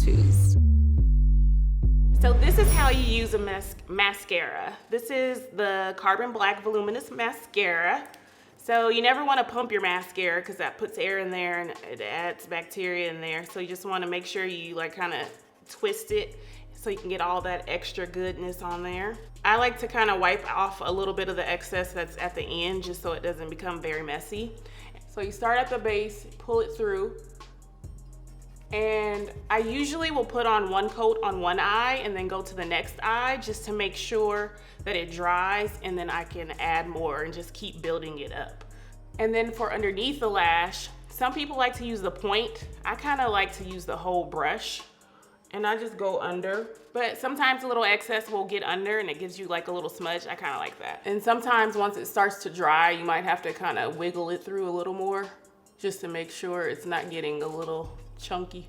twos. So this is how you use a mascara. This is the Carbon Black Voluminous Mascara. So you never want to pump your mascara because that puts air in there and it adds bacteria in there. So you just want to make sure you like kind of twist it so you can get all that extra goodness on there. I like to kind of wipe off a little bit of the excess that's at the end just so it doesn't become very messy. So you start at the base, pull it through, and I usually will put on one coat on one eye and then go to the next eye just to make sure that it dries, and then I can add more and just keep building it up. And then for underneath the lash, some people like to use the point. I kind of like to use the whole brush, and I just go under. But sometimes a little excess will get under and it gives you like a little smudge. I kind of like that. And sometimes once it starts to dry, you might have to kind of wiggle it through a little more just to make sure it's not getting a little chunky.